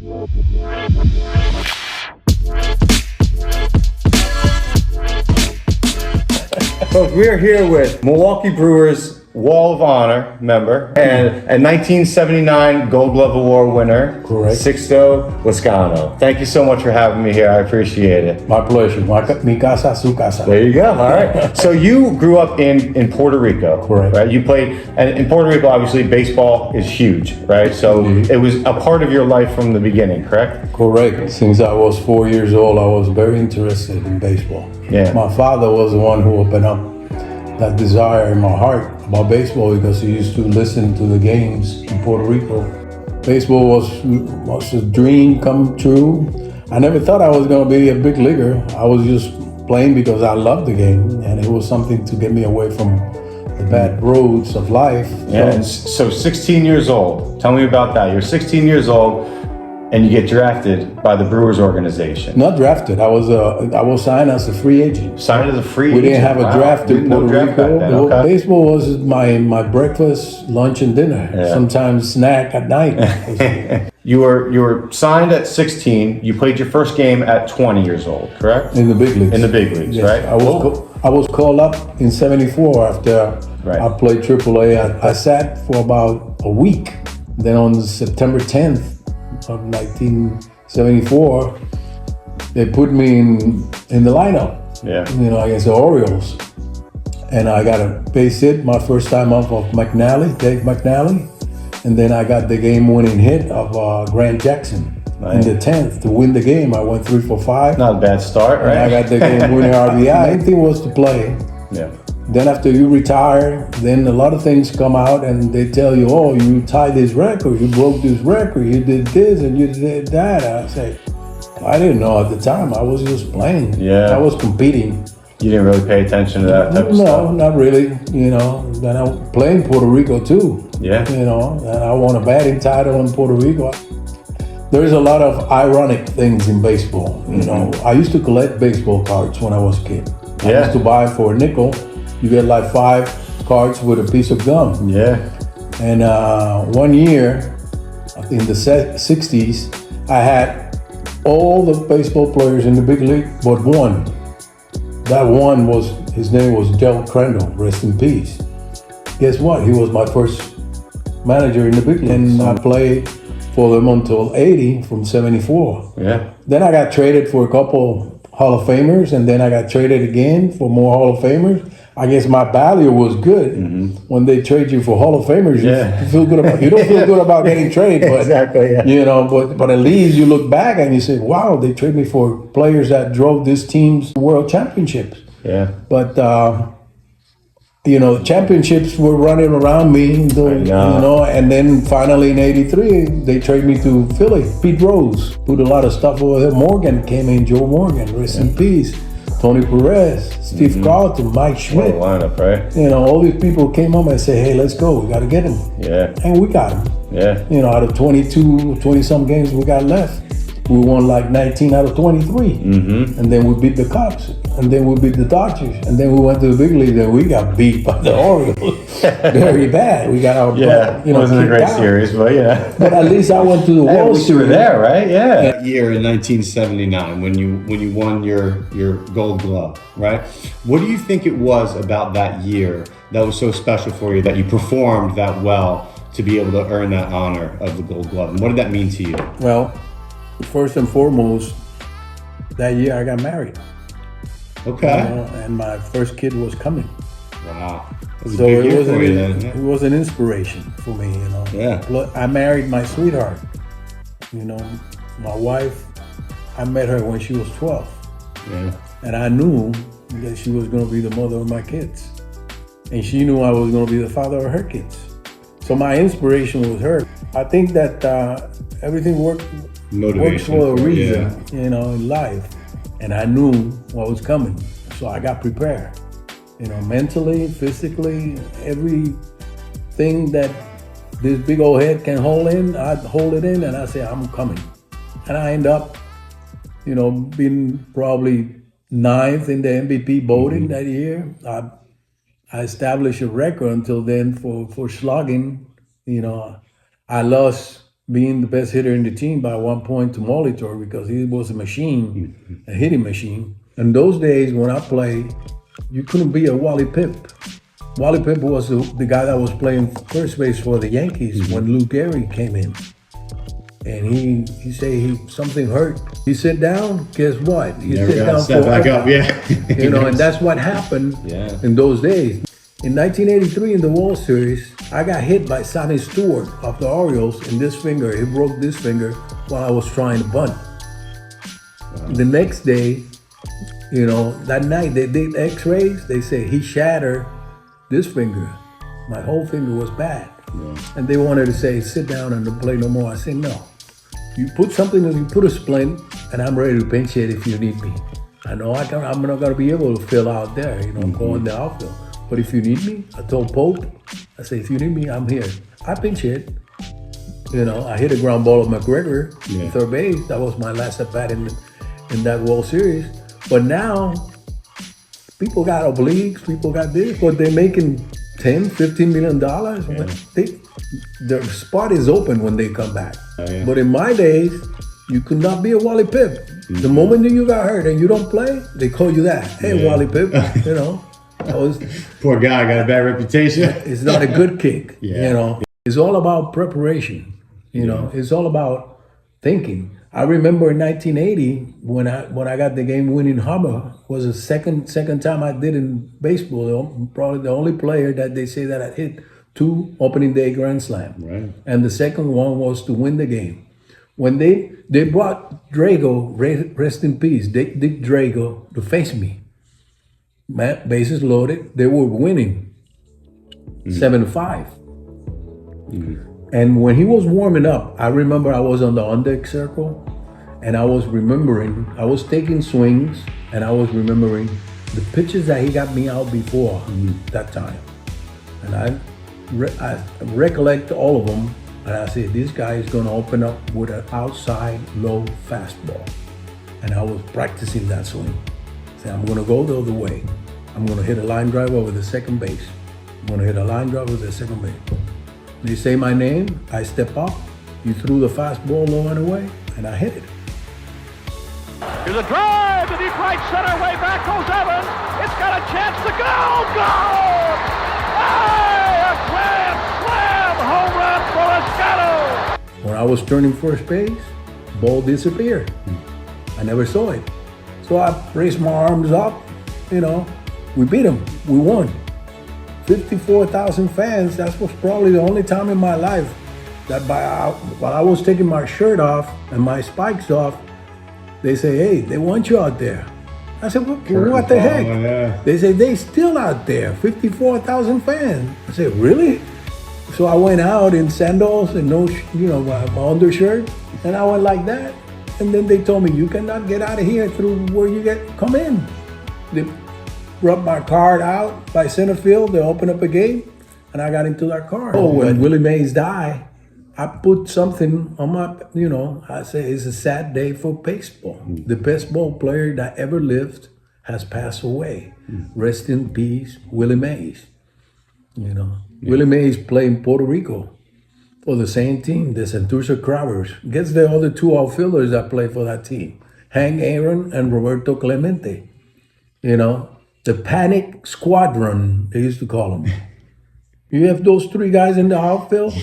Folks, we are here with Milwaukee Brewers Wall of Honor member and a 1979 Gold Glove Award winner, Correct. Sixto Lezcano. Thank you so much for having me here. I appreciate it. My pleasure. Mi casa, su casa. There you go. All right. So you grew up in Puerto Rico, Correct. right? You played, and in Puerto Rico, obviously, baseball is huge, right? So it was a part of your life from the beginning, correct? Correct. Since I was 4 years old, I was very interested in baseball. Yeah. My father was the one who opened up that desire in my heart about baseball because he used to listen to the games in Puerto Rico. Baseball was a dream come true. I never thought I was going to be a big leaguer. I was just playing because I loved the game, and it was something to get me away from the bad roads of life. Yeah. So 16 years old. Tell me about that. You're 16 years old, and you get drafted by the Brewers organization. Not drafted. I was signed as a free agent. Signed as a free We agent? didn't have a draft in No Puerto draft back Rico. then. Okay. Baseball was my breakfast, lunch, and dinner. Yeah. Sometimes snack at night. You were signed at 16. You played your first game at 20 years old, correct? In the big leagues. In the big leagues, Yes. right? I was called up in '74 after Right. I played AAA. I sat for about a week. Then on September 10th of 1974, they put me in the lineup. Yeah. Against the Orioles. And I got a base hit my first time off of Dave McNally. And then I got the game-winning hit of Grant Jackson Nice. in the 10th to win the game. I went 3 for 5. Not a bad start, right? And I got the game-winning RBI. Main thing was to play. Yeah. Then after you retire, then a lot of things come out and they tell you, oh, you tied this record, you broke this record, you did this and you did that. I say, I didn't know at the time. I was just playing. Yeah. I was competing. You didn't really pay attention to that type of No, stuff? not really. Then I played in Puerto Rico too. Yeah. And I won a batting title in Puerto Rico. There's a lot of ironic things in baseball. I used to collect baseball cards when I was a kid. I Yeah. used to buy for a nickel. You get like 5 cards with a piece of gum. Yeah. And 1 year in the 60s, I had all the baseball players in the big league but one. That one his name was Del Crandall, rest in peace. Guess what? He was my first manager in the big league. And I played for them until 80 from 74. Yeah. Then I got traded for a couple Hall of Famers, and then I got traded again for more Hall of Famers. I guess my value was good. When they trade you for Hall of Famers, you feel good about. You don't feel good about getting traded, but Exactly, yeah. but at least you look back and you say, "Wow, they traded me for players that drove this team's world championships." Yeah. But championships were running around me, and then finally in '83 they traded me to Philly. Pete Rose put a lot of stuff over there. Morgan came in, Joe Morgan, rest in peace. Tony Perez, Steve Carlton, Mike Schmidt. What a lineup, right? All these people came up and said, hey, let's go. We got to get him. Yeah. And we got him. Yeah. Out of 20-some games we got left, we won like 19 out of 23. And then we beat the Cubs. And then we beat the Dodgers. And then we went to the big league and we got beat by the Orioles. Very bad. We got our It wasn't a great out. series, but yeah. But at least I went to the At World least you were Series. there, right? Yeah. That year in 1979 when you won your Gold Glove, right? What do you think it was about that year that was so special for you that you performed that well to be able to earn that honor of the Gold Glove? And what did that mean to you? Well, first and foremost, that year I got married. Okay. And my first kid was coming. Wow. It was a So big year for you then. it was an inspiration for me, Yeah. Look, I married my sweetheart. My wife, I met her when she was 12. Yeah. And I knew that she was going to be the mother of my kids. And she knew I was going to be the father of her kids. So my inspiration was her. I think that everything works Motivation for a for it, reason, yeah. in life. And I knew what was coming. So I got prepared. Mentally, physically, everything that this big old head can hold in, I'd hold it in and I say, I'm coming. And I end up, being probably 9th in the MVP voting that year. I established a record until then for slugging. I lost being the best hitter in the team by 1 point to Molitor because he was a machine, a hitting machine. In those days when I played, you couldn't be a Wally Pipp. Wally Pipp was the guy that was playing first base for the Yankees when Lou Gehrig came in. And he said something hurt. He sit down, guess what? He Never sit got down step back up, yeah. and that's what happened in those days. In 1983 in the World Series, I got hit by Sonny Stewart of the Orioles in this finger. He broke this finger while I was trying to bunt. Wow. The next day, that night they did x-rays. They say he shattered this finger. My whole finger was bad. Yeah. And they wanted to say, sit down and don't play no more. I said, no. You put something, you put a splint, and I'm ready to pinch hit if you need me. I know I'm not going to be able to fill out there, go in the outfield. But if you need me, I told Pope, I said, if you need me, I'm here. I pinch hit. I hit a ground ball of McGregor, third base. That was my last at bat in that World Series. But now, people got obliques, people got this, but they're making $10, $15 million. Yeah. Their spot is open when they come back. But in my days, you could not be a Wally Pipp. The moment that you got hurt and you don't play, they call you that. Hey, Wally Pipp, Poor guy, got a bad reputation. It's not a good kick, It's all about preparation, It's all about thinking. I remember in 1980 when I got the game-winning homer was the second time I did in baseball. Probably the only player that they say that I hit 2 opening day grand slam. Right. And the second one was to win the game. When they brought Drago, rest in peace, Dick Drago, to face me. Bases loaded, they were winning 7-5. And when he was warming up, I remember I was on the on-deck circle and I was taking swings and I was remembering the pitches that he got me out before that time. And I recollect all of them and I said, this guy is gonna open up with an outside low fastball. And I was practicing that swing. I said, I'm gonna go the other way. I'm gonna hit a line drive over the second base. I'm gonna hit a line drive over the second base. They say my name, I step up, you threw the fastball low and away, and I hit it. Here's a drive to deep right center, way back goes Evans. It's got a chance to go, goal! Hey, a grand slam home run for Lezcano! When I was turning first base, ball disappeared. I never saw it. So I raised my arms up, we beat them, we won. 54,000 fans, that was probably the only time in my life that while I was taking my shirt off and my spikes off, they say, hey, they want you out there. I said, what the heck? Yeah. They say, they still out there, 54,000 fans. I said, really? So I went out in sandals and my undershirt, and I went like that. And then they told me, you cannot get out of here through where you come in. They brought my card out by center field, they opened up a gate, and I got into that car. Oh, when Willie Mays died, I put something on my, I say it's a sad day for baseball. The best ball player that ever lived has passed away. Rest in peace, Willie Mays. Willie Mays played in Puerto Rico for the same team, the Santurce Crabbers. Guess the other 2 outfielders that played for that team, Hank Aaron and Roberto Clemente. The Panic Squadron, they used to call them. You have those 3 guys in the outfield?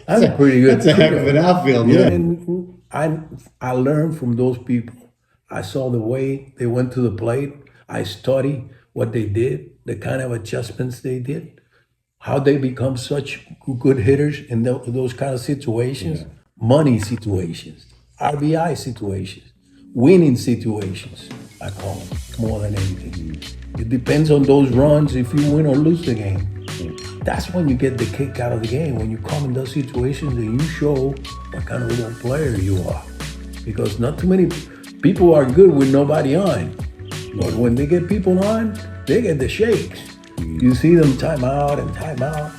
That's a pretty good. That's a heck of an outfield, yeah. And I learned from those people. I saw the way they went to the plate. I studied what they did, the kind of adjustments they did, how they become such good hitters in those kind of situations, money situations, RBI situations, winning situations, I call them, more than anything. It depends on those runs if you win or lose the game. That's when you get the kick out of the game, when you come in those situations and you show what kind of little player you are. Because not too many people are good with nobody on. But when they get people on, they get the shakes. You see them time out and time out.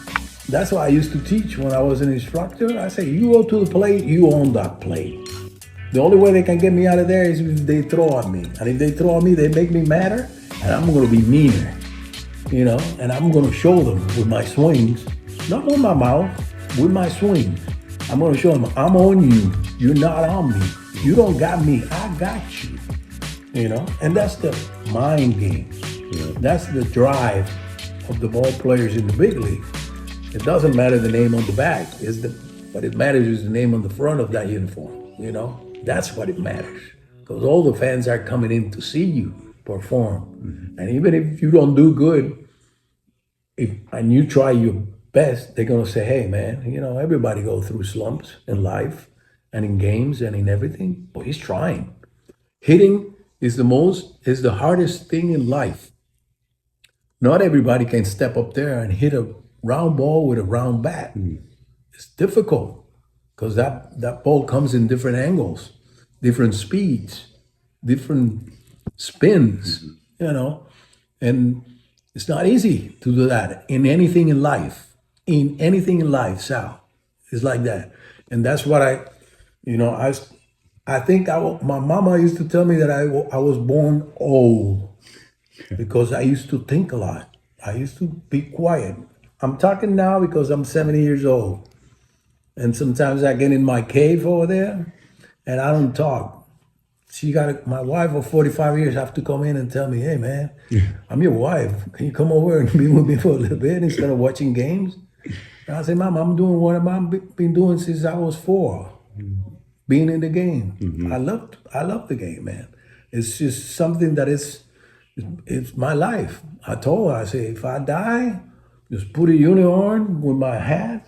That's why I used to teach when I was an instructor. I say, you go to the plate, you own that plate. The only way they can get me out of there is if they throw at me. And if they throw at me, they make me madder, and I'm gonna be meaner. And I'm gonna show them with my swings, not with my mouth, with my swings. I'm gonna show them I'm on you. You're not on me. You don't got me. I got you. You know, and that's the mind game. That's the drive of the ball players in the big league. It doesn't matter the name on the back. What it matters is the name on the front of that uniform. You know, that's what it matters. Because all the fans are coming in to see you perform. And even if you don't do good, and you try your best, they're gonna say, hey man, you know, everybody goes through slumps in life and in games and in everything, but he's trying. Hitting is the hardest thing in life. Not everybody can step up there and hit a round ball with a round bat. It's difficult because that ball comes in different angles, different speeds, different spins, you know, and it's not easy to do that in anything in life. In anything in life, Sal, it's like that. And that's what I think my mama used to tell me that I was born old because I used to think a lot. I used to be quiet. I'm talking now because I'm 70 years old. And sometimes I get in my cave over there and I don't talk. My wife of 45 years have to come in and tell me, hey man, I'm your wife. Can you come over and be with me for a little bit instead of watching games? And I say, Mom, I'm doing what I've been doing since I was 4. Being in the game. I love the game, man. It's just something that it's my life. I told her, I say, if I die, just put a unicorn with my hat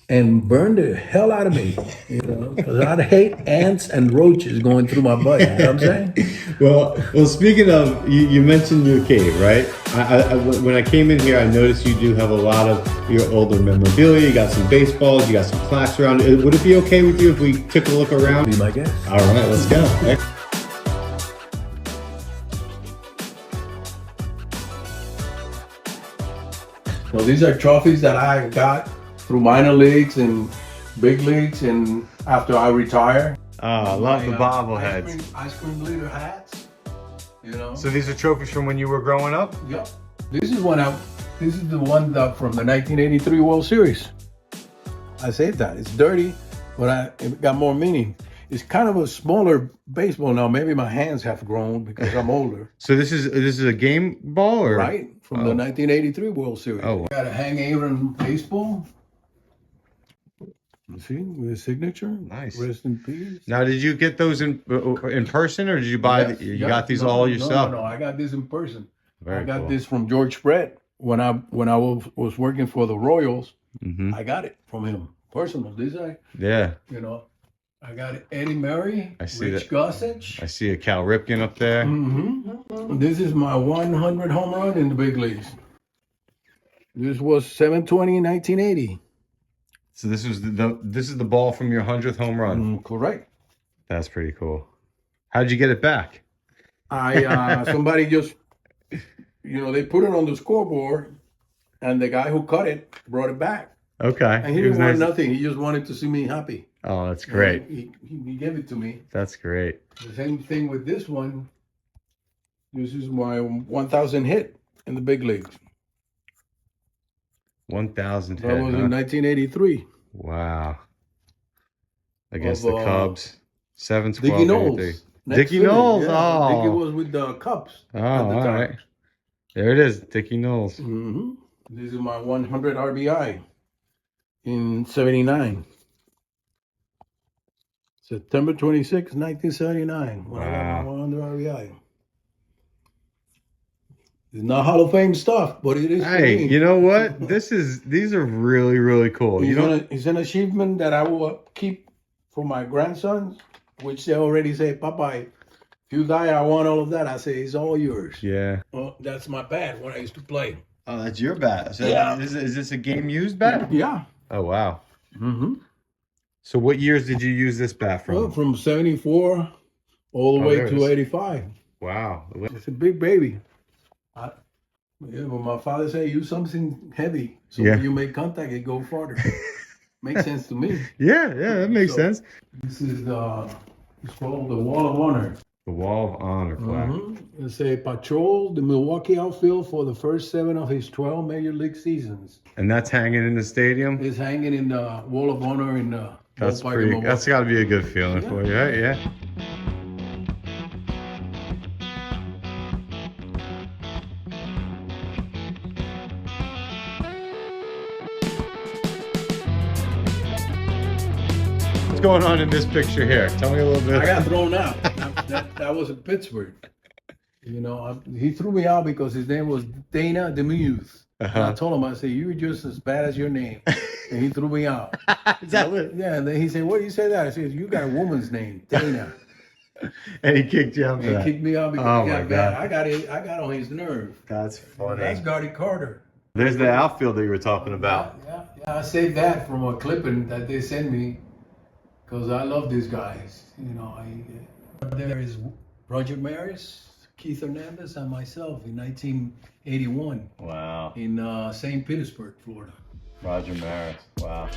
and burn the hell out of me, you know, because I'd hate ants and roaches going through my body. You know what I'm saying? Well. Speaking of, you mentioned your cave, right? When I came in here, I noticed you do have a lot of your older memorabilia. You got some baseballs, you got some plaques around. Would it be okay with you if we took a look around? Be my guest. All right, let's go. Well, these are trophies that I got through minor leagues and big leagues, and after I retire. Oh, I love the bobbleheads. Ice cream leader hats. You know. So these are trophies from when you were growing up? Yep. This is the one from the 1983 World Series. I saved that. It's dirty, but it got more meaning. It's kind of a smaller baseball now. Maybe my hands have grown because I'm older. So this is a game ball, or right from the 1983 World Series. Oh, wow. Got a Hank Aaron baseball. You see, with his signature. Nice. Rest in peace. Now, did you get those in person, or did you buy? Yes, You got these all yourself? No, I got this in person. Very I got cool. this from George Brett when I was working for the Royals. I got it from him personal. Yeah. You know, I got Eddie Murray, I see Rich that. Gossage. I see a Cal Ripken up there. This is my 100 home run in the big leagues. This was 720 in 1980. So this is the ball from your 100th home run. Correct. That's pretty cool. How'd you get it back? Somebody just, they put it on the scoreboard, and the guy who cut it brought it back. Okay. And he didn't want nothing. He just wanted to see me happy. Oh, that's great. He gave it to me. That's great. The same thing with this one. This is my 1,000 hit in the big leagues. 1,000 hit. That was in 1983. Wow. Against Of, the Cubs. 7-12. Dickie Knowles. Dickie Knowles. Yeah. Oh. Dickie was with the Cubs. Oh, all right. There it is. Dickie Knowles. This is my 100 RBI in 79. September 26, 1979. When I got my 100 RBI. It's not Hall of Fame stuff, but it is. Hey, you know what? These are really, really cool. It's an achievement that I will keep for my grandsons, which they already say, Papa, if you die, I want all of that. I say, it's all yours. Yeah. Well, that's my bat when I used to play. Oh, that's your bat. So Yeah. Is this a game used bat? Yeah. Oh, wow. So what years did you use this bat from? Well, from 74 all the way there it to is. 85. Wow. It's a big baby. But my father said, use something heavy. So when you make contact, it go farther. Makes sense to me. Yeah, that makes sense. This is it's called the Wall of Honor. The Wall of Honor plaque. It say patrolled the Milwaukee outfield for the first 7 of his 12 major league seasons. And that's hanging in the stadium? It's hanging in the Wall of Honor in the That's ballpark in pretty. Milwaukee. That's got to be a good feeling for you, right? Yeah. What's going on in this picture here? Tell me a little bit. I got thrown out. That was in Pittsburgh. You know, he threw me out because his name was Dana Demuse. And I told him, I said, "You're just as bad as your name," and he threw me out. Is that what? Yeah, and then he said, "What do you say that?" I said, "You got a woman's name, Dana." And he kicked you out for And that. he kicked me out because Oh he my got God. bad. I got on his nerve. That's funny. That's Gardy Carter. There's the outfield that you were talking about. Yeah, I saved that from a clipping that they sent me because I love these guys. You know, there is Roger Maris, Keith Hernandez, and myself in 1981 Wow. in St. Petersburg, Florida. Roger Maris. Wow.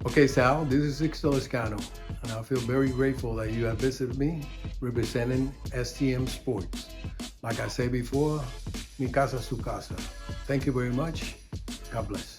Okay, Sal, this is Sixto Lezcano, and I feel very grateful that you have visited me representing STM Sports. Like I said before, mi casa su casa. Thank you very much. God bless.